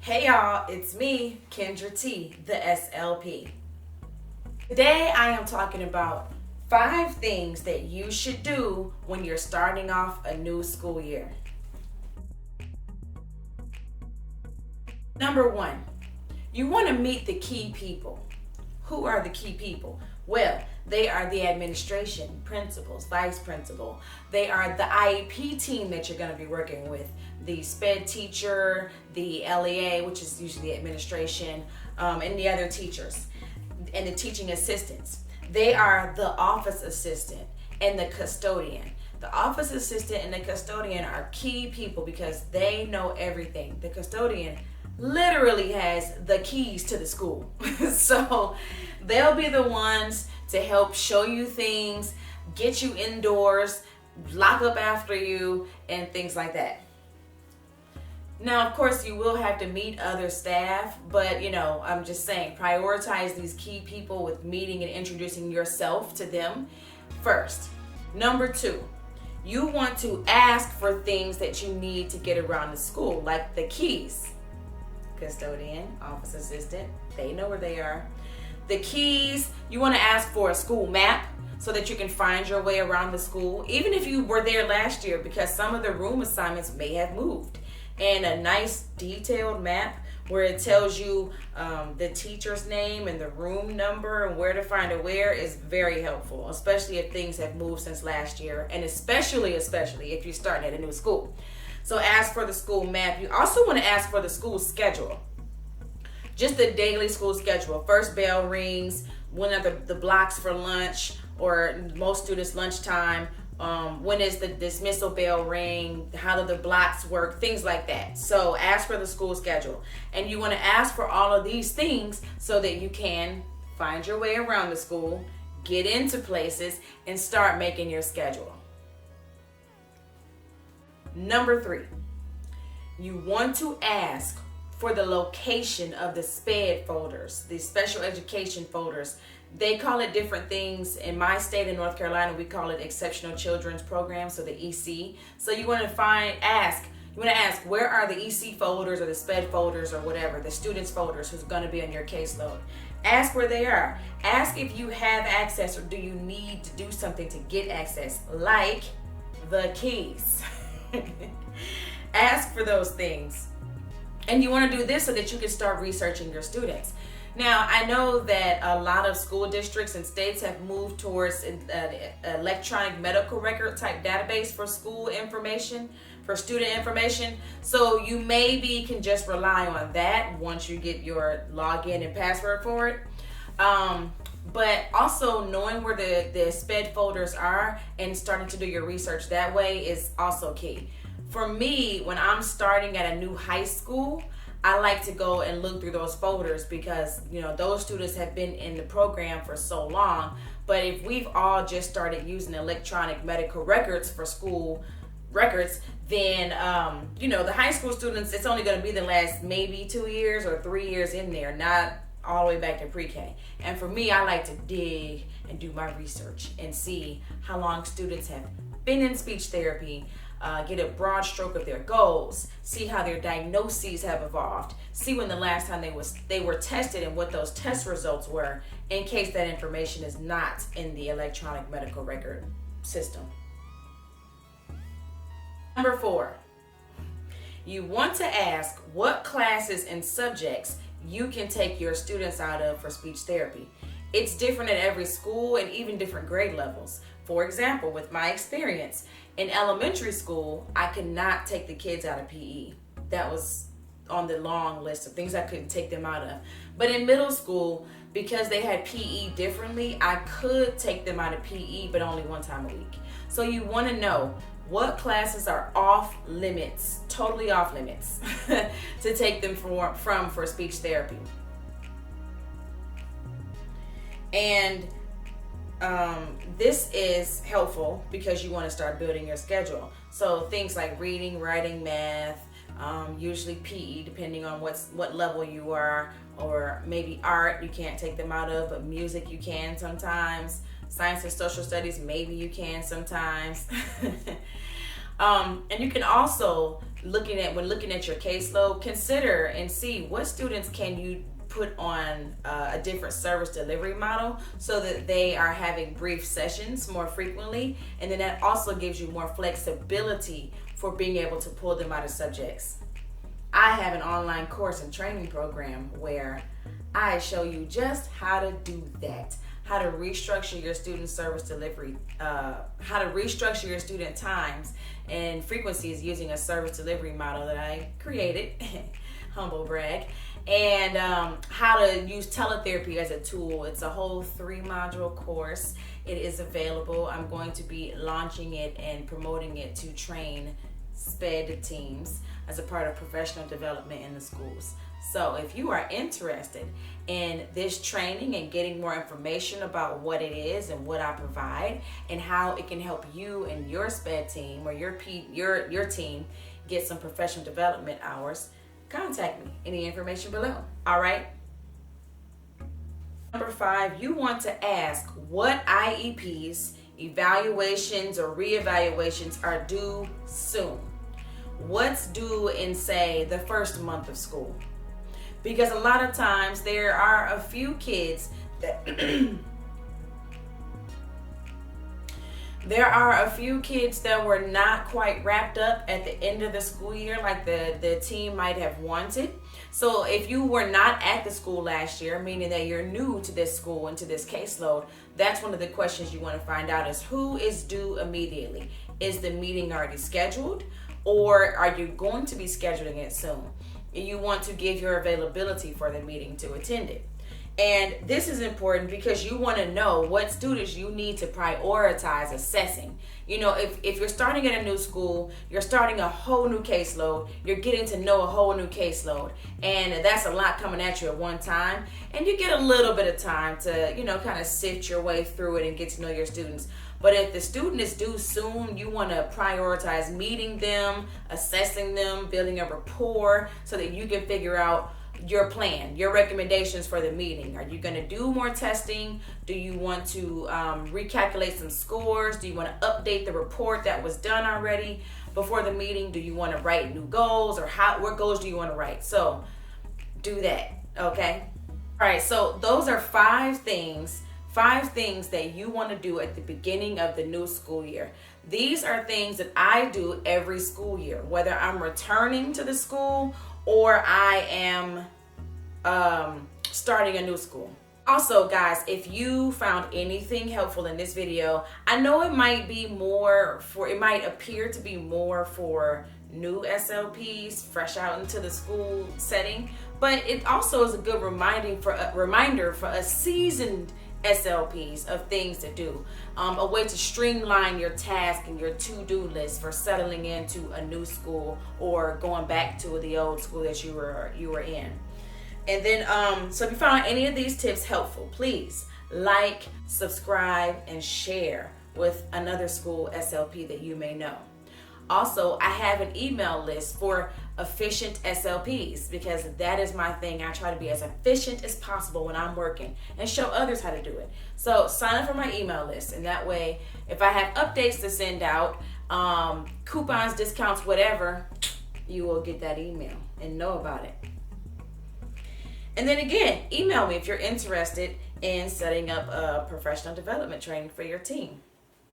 Hey y'all, it's me, Kendra T, the SLP. Today I am talking about 5 things that you should do when you're starting off a new school year. Number 1, you want to meet the key people. Who are the key people? Well, they are the administration, principals, vice principal. They are the IEP team that you're going to be working with, the SPED teacher, the LEA, which is usually administration, and the other teachers, and the teaching assistants. They are the office assistant and the custodian. The office assistant and the custodian are key people because they know everything. The custodian literally has the keys to the school. So they'll be the ones to help show you things, get you indoors, lock up after you, and things like that. Now, of course, you will have to meet other staff, but I'm just saying, prioritize these key people with meeting and introducing yourself to them first. Number 2, you want to ask for things that you need to get around the school, like the keys. Custodian, office assistant, they know where they are. The keys, you want to ask for a school map so that you can find your way around the school, even if you were there last year, because some of the room assignments may have moved. And a nice detailed map where it tells you the teacher's name and the room number and where to find it where is very helpful, especially if things have moved since last year, and especially if you're starting at a new school. So ask for the school map. You also want to ask for the school schedule. Just the daily school schedule. First bell rings, when are the blocks for lunch, or most students' lunchtime. When is the dismissal bell ring? How do the blocks work? Things like that. So ask for the school schedule. And you want to ask for all of these things so that you can find your way around the school, get into places, and start making your schedule. Number 3, you want to ask for the location of the SPED folders, the special education folders. They call it different things. In my state of North Carolina, we call it Exceptional Children's Program, so the EC. So you want to ask where are the EC folders or the SPED folders or whatever, the students folders who's going to be on your caseload. Ask where they are. Ask if you have access or do you need to do something to get access, like the keys. Ask for those things. And you want to do this so that you can start researching your students. Now, I know that a lot of school districts and states have moved towards an electronic medical record type database for school information, for student information. So you maybe can just rely on that once you get your login and password for it. But also knowing where the SPED folders are and starting to do your research that way is also key. For me, when I'm starting at a new high school, I like to go and look through those folders because, those students have been in the program for so long. But if we've all just started using electronic medical records for school records, then, the high school students, it's only going to be the last maybe 2 years or 3 years in there, not all the way back to pre-K. And for me, I like to dig and do my research and see how long students have been in speech therapy, get a broad stroke of their goals, see how their diagnoses have evolved, see when the last time they were tested and what those test results were, in case that information is not in the electronic medical record system. Number 4, you want to ask what classes and subjects you can take your students out of for speech therapy. It's different at every school and even different grade levels. For example, with my experience, in elementary school, I could not take the kids out of PE. That was on the long list of things I couldn't take them out of. But in middle school, because they had PE differently, I could take them out of PE, but only one time a week. So you want to know what classes are off limits, totally off limits, to take them for speech therapy. And this is helpful because you want to start building your schedule. So things like reading, writing, math, usually PE, depending on what level you are, or maybe art you can't take them out of, but music you can sometimes. Science and social studies, maybe you can sometimes. And you can also looking at your caseload, consider and see what students can you put on a different service delivery model so that they are having brief sessions more frequently, and then that also gives you more flexibility for being able to pull them out of subjects. I have an online course and training program where I show you just how to do that, how to restructure your student service delivery, how to restructure your student times and frequencies using a service delivery model that I created, humble brag, and how to use teletherapy as a tool. It's a whole 3-module course. It is available. I'm going to be launching it and promoting it to train SPED teams as a part of professional development in the schools. So if you are interested in this training and getting more information about what it is and what I provide and how it can help you and your SPED team or your team get some professional development hours, contact me. Any information below. All right. Number 5, you want to ask what IEPs, evaluations, or reevaluations are due soon. What's due in, say, the first month of school? Because a lot of times there are a few kids that there are a few kids that were not quite wrapped up at the end of the school year like the team might have wanted. So if you were not at the school last year, meaning that you're new to this school and to this caseload, that's one of the questions you want to find out is who is due immediately. Is the meeting already scheduled, or are you going to be scheduling it soon? You want to give your availability for the meeting to attend it. And this is important because you want to know what students you need to prioritize assessing. You know, if you're starting at a new school, you're starting a whole new caseload, you're getting to know a whole new caseload, and that's a lot coming at you at one time, and you get a little bit of time to, you know, kind of sift your way through it and get to know your students. But if the student is due soon, you want to prioritize meeting them, assessing them, building a rapport so that you can figure out your plan, your recommendations for the meeting. Are you going to do more testing? Do you want to recalculate some scores? Do you want to update the report that was done already before the meeting? Do you want to write new goals, or what goals do you want to write? So do that, okay? All right, so those are 5 things that you want to do at the beginning of the new school year. These are things that I do every school year, whether I'm returning to the school or I am starting a new school. Also, guys, if you found anything helpful in this video, I know it might appear to be more for new SLPs, fresh out into the school setting, but it also is a good reminder for us seasoned SLPs of things to do, a way to streamline your task and your to-do list for settling into a new school or going back to the old school that you were in. And then so if you found any of these tips helpful, please like, subscribe, and share with another school SLP that you may know. Also, I have an email list for efficient SLPs because that is my thing. I try to be as efficient as possible when I'm working and show others how to do it. So sign up for my email list, and that way, if I have updates to send out, coupons, discounts, whatever, you will get that email and know about it. And then again, email me if you're interested in setting up a professional development training for your team.